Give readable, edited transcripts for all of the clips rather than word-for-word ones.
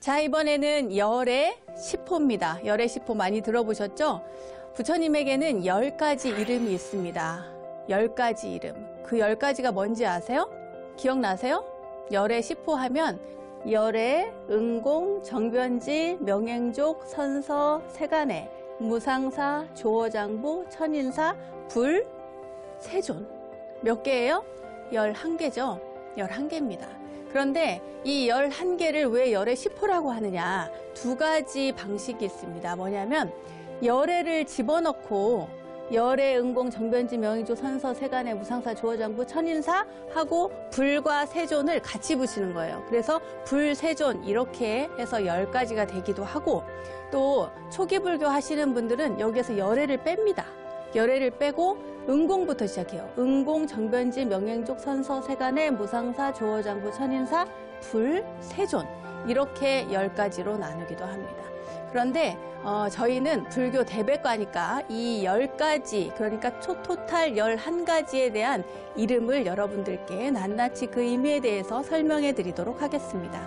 자, 이번에는 열의 10호입니다. 열의 10호 많이 들어보셨죠? 부처님에게는 10가지 이름이 있습니다. 10가지 이름. 그 10가지가 뭔지 아세요? 기억나세요? 열의 10호 하면 열의, 응공, 정변지, 명행족, 선서, 세간해, 무상사, 조어장부, 천인사, 불, 세존. 몇 개예요? 11개죠. 11개입니다. 그런데 이 11개를 왜 열의 10호라고 하느냐? 두 가지 방식이 있습니다. 뭐냐면 열애를 집어넣고 열애, 응공, 정변지, 명의조, 선서, 세간해, 무상사, 조어장부, 천인사 하고 불과 세존을 같이 붙이는 거예요. 그래서 불, 세존 이렇게 해서 10가지가 되기도 하고, 또 초기 불교 하시는 분들은 여기에서 열애를 뺍니다. 열애를 빼고 응공부터 시작해요. 응공, 정변지, 명행족, 선서, 세간해, 무상사, 조어장부, 천인사, 불, 세존 이렇게 10가지로 나누기도 합니다. 그런데 저희는 불교 대백과니까 이 10가지, 그러니까 토탈 11가지에 대한 이름을 여러분들께 낱낱이 그 의미에 대해서 설명해 드리도록 하겠습니다.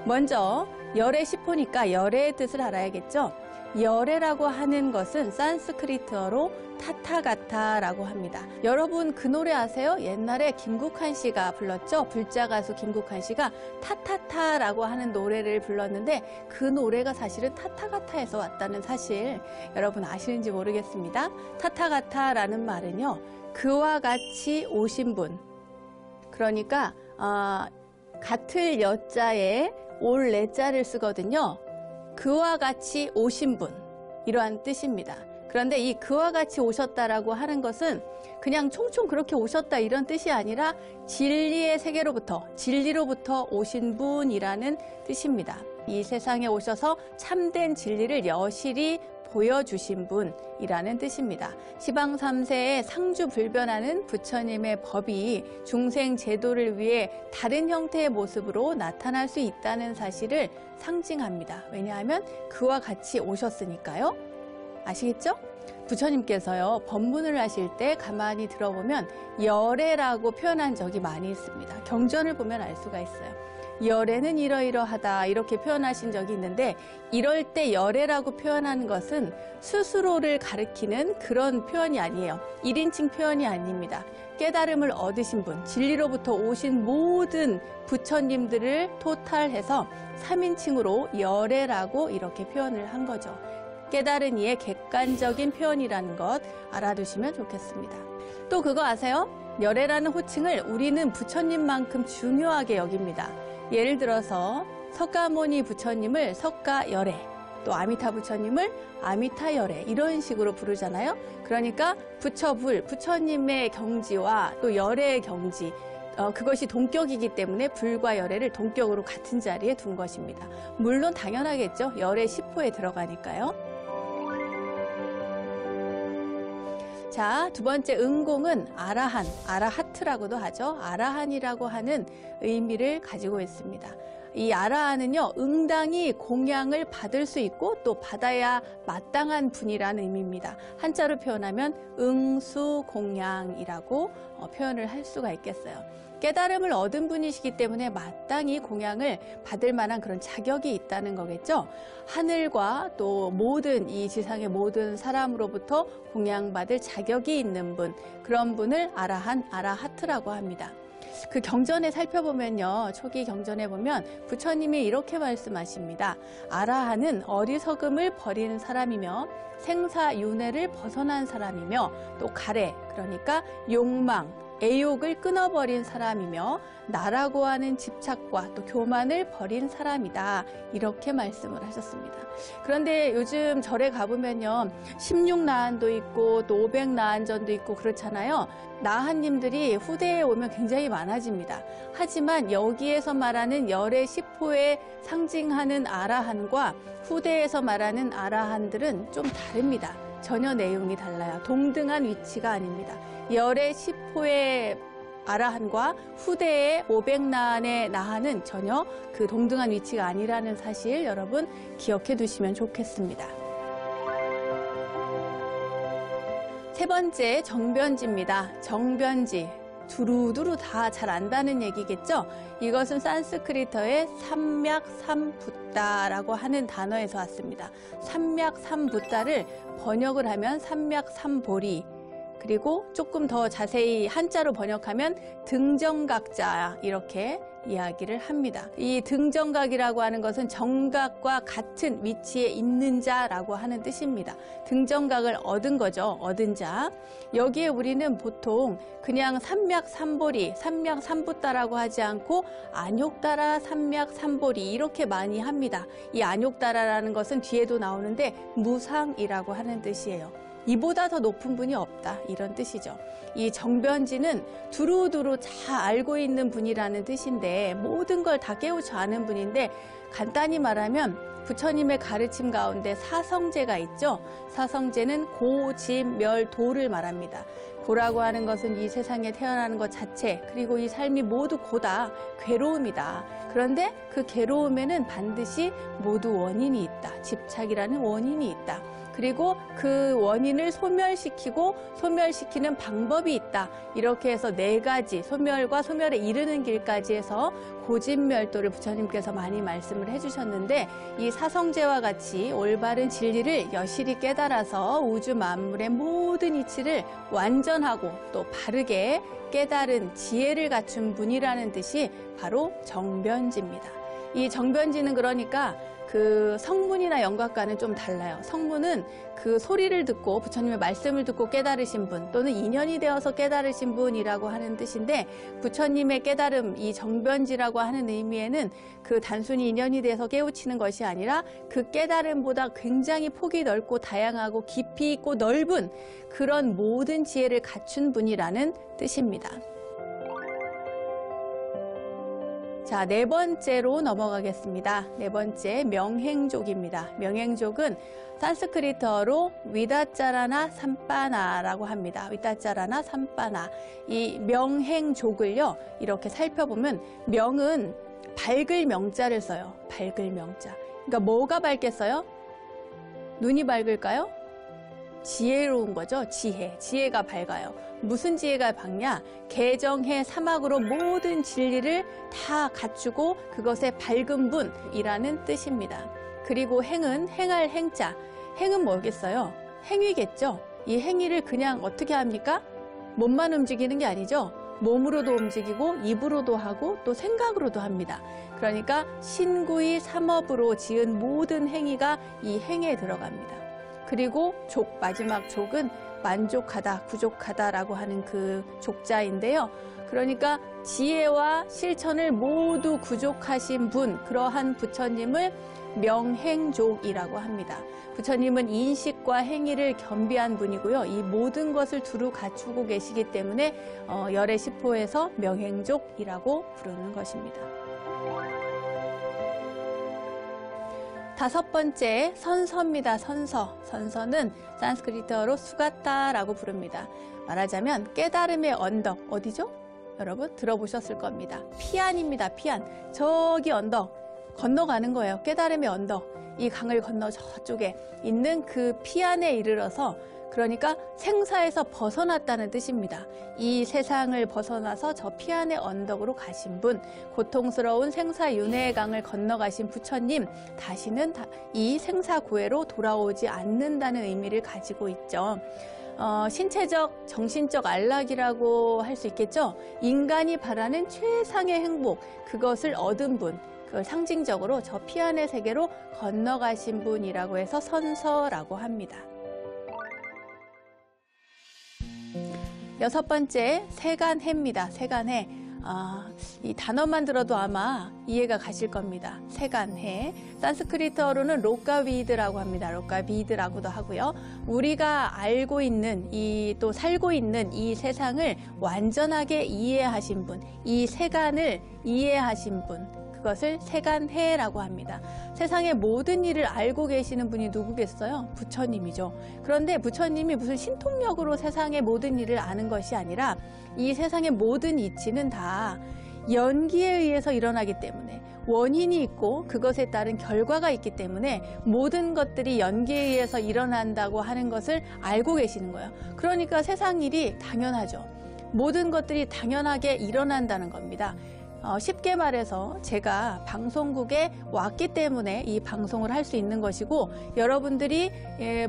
먼저 열의 10호니까 열의 뜻을 알아야겠죠? 열애라고 하는 것은 산스크리트어로 타타가타라고 합니다. 여러분 그 노래 아세요? 옛날에 김국환 씨가 불렀죠? 불자 가수 김국환 씨가 타타타라고 하는 노래를 불렀는데 그 노래가 사실은 타타가타에서 왔다는 사실 여러분 아시는지 모르겠습니다. 타타가타라는 말은요, 그와 같이 오신 분, 그러니까 같을 여자에 올 레자를 쓰거든요. 그와 같이 오신 분, 이러한 뜻입니다. 그런데 이 그와 같이 오셨다라고 하는 것은 그냥 총총 그렇게 오셨다 이런 뜻이 아니라 진리의 세계로부터, 진리로부터 오신 분이라는 뜻입니다. 이 세상에 오셔서 참된 진리를 여실히 보여주신 분이라는 뜻입니다. 시방 3세에 상주불변하는 부처님의 법이 중생 제도를 위해 다른 형태의 모습으로 나타날 수 있다는 사실을 상징합니다. 왜냐하면 그와 같이 오셨으니까요. 아시겠죠? 부처님께서요, 법문을 하실 때 가만히 들어보면 열애라고 표현한 적이 많이 있습니다. 경전을 보면 알 수가 있어요. 열애는 이러이러하다 이렇게 표현하신 적이 있는데, 이럴 때 열애라고 표현하는 것은 스스로를 가리키는 그런 표현이 아니에요. 1인칭 표현이 아닙니다. 깨달음을 얻으신 분, 진리로부터 오신 모든 부처님들을 토탈해서 3인칭으로 열애라고 이렇게 표현을 한 거죠. 깨달은 이의 객관적인 표현이라는 것 알아두시면 좋겠습니다. 또 그거 아세요? 열애라는 호칭을 우리는 부처님만큼 중요하게 여깁니다. 예를 들어서 석가모니 부처님을 석가열애, 또 아미타 부처님을 아미타열애 이런 식으로 부르잖아요. 그러니까 부처불, 부처님의 경지와 또 열애의 경지, 그것이 동격이기 때문에 불과 열애를 동격으로 같은 자리에 둔 것입니다. 물론 당연하겠죠. 열애 10호에 들어가니까요. 자, 두 번째 응공은 아라한, 아라하트라고도 하죠. 아라한이라고 하는 의미를 가지고 있습니다. 이 아라한은요, 응당히 공양을 받을 수 있고 또 받아야 마땅한 분이라는 의미입니다. 한자로 표현하면 응수공양이라고 표현을 할 수가 있겠어요. 깨달음을 얻은 분이시기 때문에 마땅히 공양을 받을 만한 그런 자격이 있다는 거겠죠. 하늘과 또 모든 이 지상의 모든 사람으로부터 공양받을 자격이 있는 분, 그런 분을 아라한, 아라하트라고 합니다. 그 경전에 살펴보면요, 초기 경전에 보면 부처님이 이렇게 말씀하십니다. 아라한은 어리석음을 버리는 사람이며 생사윤회를 벗어난 사람이며 또 가래, 그러니까 욕망, 애욕을 끊어버린 사람이며 나라고 하는 집착과 또 교만을 버린 사람이다, 이렇게 말씀을 하셨습니다. 그런데 요즘 절에 가보면요, 16나한도 있고 또 500나한전도 있고 그렇잖아요. 나한님들이 후대에 오면 굉장히 많아집니다. 하지만 여기에서 말하는 열의 10호에 상징하는 아라한과 후대에서 말하는 아라한들은 좀 다릅니다. 전혀 내용이 달라요. 동등한 위치가 아닙니다. 열의 10호의 아라한과 후대의 500나한의 나한은 전혀 그 동등한 위치가 아니라는 사실 여러분 기억해 두시면 좋겠습니다. 세 번째, 정변지입니다. 정변지. 두루두루 다 잘 안다는 얘기겠죠. 이것은 산스크리트어의 삼맥삼붓다라고 하는 단어에서 왔습니다. 삼맥삼붓다를 번역을 하면 삼맥삼보리, 그리고 조금 더 자세히 한자로 번역하면 등정각자, 이렇게 이야기를 합니다. 이 등정각이라고 하는 것은 정각과 같은 위치에 있는 자라고 하는 뜻입니다. 등정각을 얻은 거죠. 얻은 자. 여기에 우리는 보통 그냥 삼맥삼보리, 삼맥삼붓다라고 하지 않고 안욕다라 삼맥삼보리 이렇게 많이 합니다. 이 안욕다라라는 것은 뒤에도 나오는데 무상이라고 하는 뜻이에요. 이보다 더 높은 분이 없다, 이런 뜻이죠. 이 정변지는 두루두루 잘 알고 있는 분이라는 뜻인데 모든 걸 다 깨우쳐 아는 분인데, 간단히 말하면 부처님의 가르침 가운데 사성제가 있죠. 사성제는 고, 진, 멸, 도를 말합니다. 고라고 하는 것은 이 세상에 태어나는 것 자체, 그리고 이 삶이 모두 고다, 괴로움이다. 그런데 그 괴로움에는 반드시 모두 원인이 있다. 집착이라는 원인이 있다. 그리고 그 원인을 소멸시키는 방법이 있다. 이렇게 해서 4가지, 소멸과 소멸에 이르는 길까지 해서 고진멸도를 부처님께서 많이 말씀을 해주셨는데, 이 사성제와 같이 올바른 진리를 여실히 깨달아서 우주 만물의 모든 이치를 완전하고 또 바르게 깨달은 지혜를 갖춘 분이라는 뜻이 바로 정변지입니다. 이 정변지는 그러니까 그 성문이나 영각과는 좀 달라요. 성문은 그 소리를 듣고 부처님의 말씀을 듣고 깨달으신 분, 또는 인연이 되어서 깨달으신 분이라고 하는 뜻인데, 부처님의 깨달음, 이 정변지라고 하는 의미에는 그 단순히 인연이 돼서 깨우치는 것이 아니라 그 깨달음보다 굉장히 폭이 넓고 다양하고 깊이 있고 넓은 그런 모든 지혜를 갖춘 분이라는 뜻입니다. 자, 4번째로 넘어가겠습니다. 4번째, 명행족입니다. 명행족은 산스크리트어로 위다짜라나 삼빠나라고 합니다. 위다짜라나 삼빠나. 이 명행족을요, 이렇게 살펴보면 명은 밝을 명자를 써요. 밝을 명자. 그러니까 뭐가 밝겠어요? 눈이 밝을까요? 지혜로운 거죠. 지혜가 밝아요. 무슨 지혜가 밝냐? 개정해 사막으로 모든 진리를 다 갖추고 그것의 밝은 분이라는 뜻입니다. 그리고 행은 행할 행자. 행은 뭐겠어요? 행위겠죠. 이 행위를 그냥 어떻게 합니까? 몸만 움직이는 게 아니죠. 몸으로도 움직이고 입으로도 하고 또 생각으로도 합니다. 그러니까 신구이 삼업으로 지은 모든 행위가 이 행에 들어갑니다. 그리고 족, 마지막 족은 만족하다, 부족하다라고 하는 그 족자인데요. 그러니까 지혜와 실천을 모두 구족하신 분, 그러한 부처님을 명행족이라고 합니다. 부처님은 인식과 행위를 겸비한 분이고요. 이 모든 것을 두루 갖추고 계시기 때문에 열의 시포에서 명행족이라고 부르는 것입니다. 5번째, 선서입니다. 선서. 선서는 산스크리트어로 수가타라고 부릅니다. 말하자면 깨달음의 언덕, 어디죠? 여러분 들어보셨을 겁니다. 피안입니다. 피안. 저기 언덕 건너가는 거예요. 깨달음의 언덕. 이 강을 건너 저쪽에 있는 그 피안에 이르러서, 그러니까 생사에서 벗어났다는 뜻입니다. 이 세상을 벗어나서 저 피안의 언덕으로 가신 분, 고통스러운 생사윤회의 강을 건너가신 부처님, 다시는 이 생사구해로 돌아오지 않는다는 의미를 가지고 있죠. 신체적, 정신적 안락이라고 할 수 있겠죠. 인간이 바라는 최상의 행복, 그것을 얻은 분, 그걸 상징적으로 저 피안의 세계로 건너가신 분이라고 해서 선서라고 합니다. 6번째, 세간해입니다. 세간해. 이 단어만 들어도 아마 이해가 가실 겁니다. 세간해. 산스크리트어로는 로카비드라고 합니다. 로카비드라고도 하고요. 우리가 알고 있는, 또 살고 있는 이 세상을 완전하게 이해하신 분, 이 세간을 이해하신 분, 그것을 세간해라고 합니다. 세상의 모든 일을 알고 계시는 분이 누구겠어요? 부처님이죠. 그런데 부처님이 무슨 신통력으로 세상의 모든 일을 아는 것이 아니라 이 세상의 모든 이치는 다 연기에 의해서 일어나기 때문에, 원인이 있고 그것에 따른 결과가 있기 때문에 모든 것들이 연기에 의해서 일어난다고 하는 것을 알고 계시는 거예요. 그러니까 세상 일이 당연하죠. 모든 것들이 당연하게 일어난다는 겁니다. 쉽게 말해서 제가 방송국에 왔기 때문에 이 방송을 할 수 있는 것이고, 여러분들이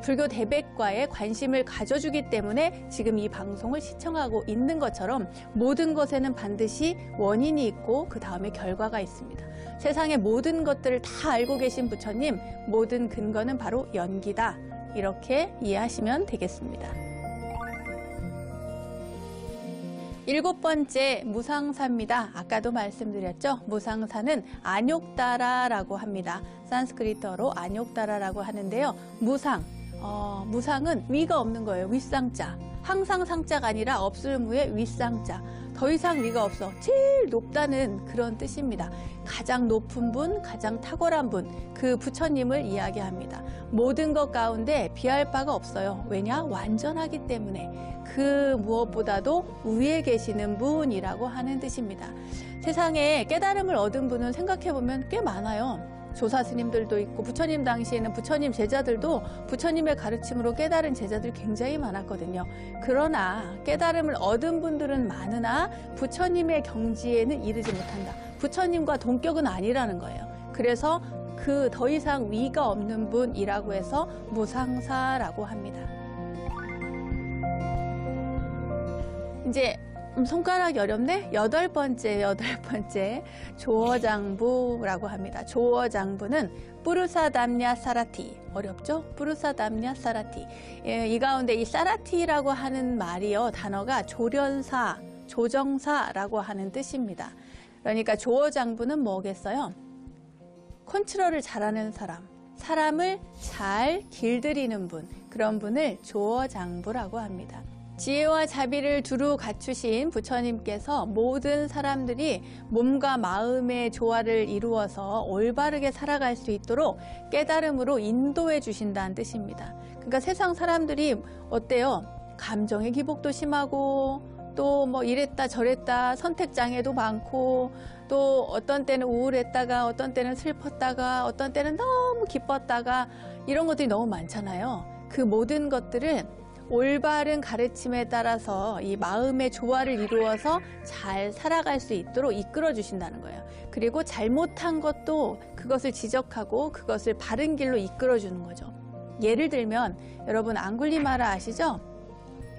불교 대백과에 관심을 가져주기 때문에 지금 이 방송을 시청하고 있는 것처럼 모든 것에는 반드시 원인이 있고 그 다음에 결과가 있습니다. 세상의 모든 것들을 다 알고 계신 부처님, 모든 근거는 바로 연기다. 이렇게 이해하시면 되겠습니다. 7번째 무상사입니다. 아까도 말씀드렸죠. 무상사는 안욕다라라고 합니다. 산스크리트어로 안욕다라라고 하는데요. 무상은 위가 없는 거예요. 윗상자. 항상 상자가 아니라 없을 무의 윗상자. 더 이상 위가 없어. 제일 높다는 그런 뜻입니다. 가장 높은 분, 가장 탁월한 분, 그 부처님을 이야기합니다. 모든 것 가운데 비할 바가 없어요. 왜냐? 완전하기 때문에. 그 무엇보다도 위에 계시는 분이라고 하는 뜻입니다. 세상에 깨달음을 얻은 분은 생각해보면 꽤 많아요. 조사 스님들도 있고, 부처님 당시에는 부처님 제자들도 부처님의 가르침으로 깨달은 제자들 굉장히 많았거든요. 그러나 깨달음을 얻은 분들은 많으나 부처님의 경지에는 이르지 못한다. 부처님과 동격은 아니라는 거예요. 그래서 그 더 이상 위가 없는 분이라고 해서 무상사라고 합니다. 이제 손가락이 어렵네? 8번째 조어장부라고 합니다. 조어장부는 뿌르사담냐 사라티. 어렵죠? 뿌르사담냐 사라티. 이 가운데 이 사라티라고 하는 말이요, 단어가 조련사, 조정사라고 하는 뜻입니다. 그러니까 조어장부는 뭐겠어요? 컨트롤을 잘하는 사람, 사람을 잘 길들이는 분, 그런 분을 조어장부라고 합니다. 지혜와 자비를 두루 갖추신 부처님께서 모든 사람들이 몸과 마음의 조화를 이루어서 올바르게 살아갈 수 있도록 깨달음으로 인도해 주신다는 뜻입니다. 그러니까 세상 사람들이 어때요? 감정의 기복도 심하고, 또 뭐 이랬다 저랬다 선택장애도 많고, 또 어떤 때는 우울했다가 어떤 때는 슬펐다가 어떤 때는 너무 기뻤다가, 이런 것들이 너무 많잖아요. 그 모든 것들은 올바른 가르침에 따라서 이 마음의 조화를 이루어서 잘 살아갈 수 있도록 이끌어 주신다는 거예요. 그리고 잘못한 것도 그것을 지적하고 그것을 바른 길로 이끌어 주는 거죠. 예를 들면 여러분 앙굴리마라 아시죠?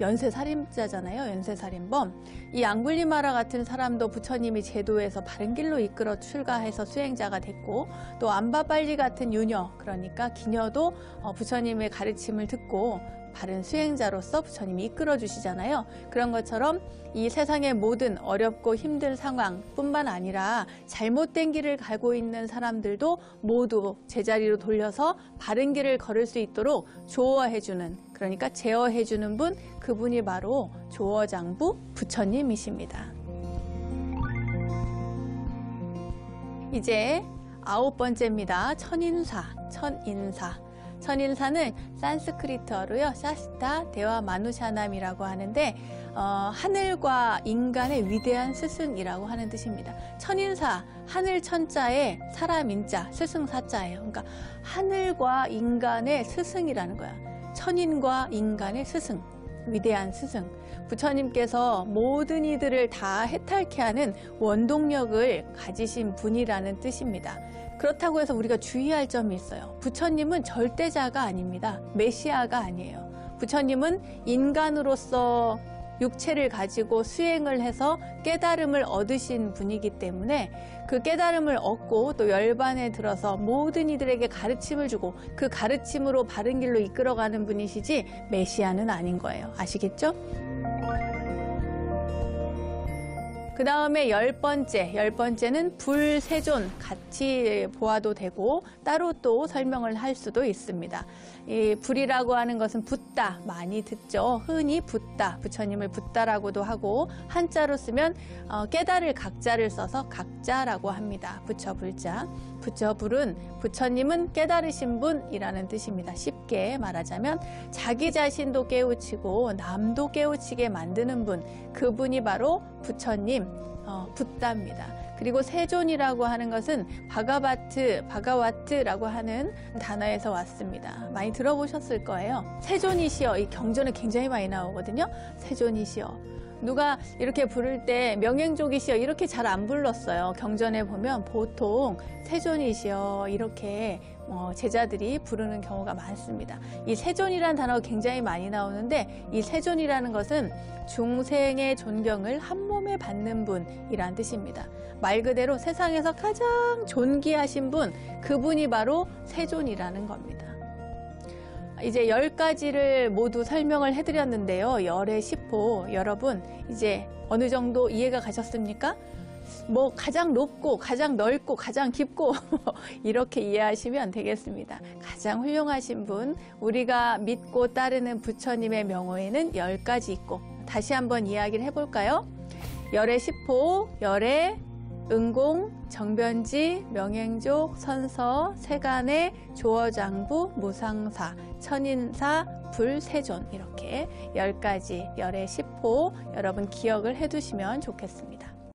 연쇄살인자잖아요. 연쇄살인범. 이 앙굴리마라 같은 사람도 부처님이 제도에서 바른 길로 이끌어 출가해서 수행자가 됐고, 또 암바빨리 같은 유녀, 그러니까 기녀도 부처님의 가르침을 듣고 바른 수행자로서 부처님이 이끌어 주시잖아요. 그런 것처럼 이 세상의 모든 어렵고 힘든 상황뿐만 아니라 잘못된 길을 가고 있는 사람들도 모두 제자리로 돌려서 바른 길을 걸을 수 있도록 조어해주는, 그러니까 제어해주는 분, 그분이 바로 조어장부 부처님이십니다. 이제 9번째입니다. 천인사. 천인사는 산스크리트어로요, 샤스타 데와 마누샤남이라고 하는데, 하늘과 인간의 위대한 스승이라고 하는 뜻입니다. 천인사, 하늘 천자에 사람 인자, 스승 사자예요. 그러니까 하늘과 인간의 스승이라는 거야. 천인과 인간의 스승, 위대한 스승. 부처님께서 모든 이들을 다 해탈케 하는 원동력을 가지신 분이라는 뜻입니다. 그렇다고 해서 우리가 주의할 점이 있어요. 부처님은 절대자가 아닙니다. 메시아가 아니에요. 부처님은 인간으로서 육체를 가지고 수행을 해서 깨달음을 얻으신 분이기 때문에 그 깨달음을 얻고 또 열반에 들어서 모든 이들에게 가르침을 주고 그 가르침으로 바른 길로 이끌어가는 분이시지 메시아는 아닌 거예요. 아시겠죠? 그 다음에 10번째는 불세존, 같이 보아도 되고 따로 또 설명을 할 수도 있습니다. 이 불이라고 하는 것은 붓다, 많이 듣죠. 흔히 붓다, 부처님을 붓다라고도 하고, 한자로 쓰면 깨달을 각자를 써서 각자라고 합니다. 부처불자. 부처불은 부처님은 깨달으신 분이라는 뜻입니다. 쉽게 말하자면 자기 자신도 깨우치고 남도 깨우치게 만드는 분, 그분이 바로 부처님, 붓다입니다. 그리고 세존이라고 하는 것은 바가와트라고 하는 단어에서 왔습니다. 많이 들어보셨을 거예요. 세존이시여, 이 경전에 굉장히 많이 나오거든요. 세존이시여. 누가 이렇게 부를 때 명행족이시여 이렇게 잘 안 불렀어요. 경전에 보면 보통 세존이시여 이렇게 제자들이 부르는 경우가 많습니다. 이 세존이라는 단어가 굉장히 많이 나오는데 이 세존이라는 것은 중생의 존경을 한 몸에 받는 분이란 뜻입니다. 말 그대로 세상에서 가장 존귀하신 분, 그분이 바로 세존이라는 겁니다. 이제 10가지를 모두 설명을 해드렸는데요. 열의 10호 여러분 이제 어느 정도 이해가 가셨습니까? 뭐 가장 높고 가장 넓고 가장 깊고 이렇게 이해하시면 되겠습니다. 가장 훌륭하신 분, 우리가 믿고 따르는 부처님의 명호에는 10가지 있고, 다시 한번 이야기를 해볼까요? 열의 10호, 열의 응공, 정변지, 명행족, 선서, 세간의 조어장부, 무상사, 천인사, 불세존 이렇게 10가지 열의 10호 여러분 기억을 해두시면 좋겠습니다.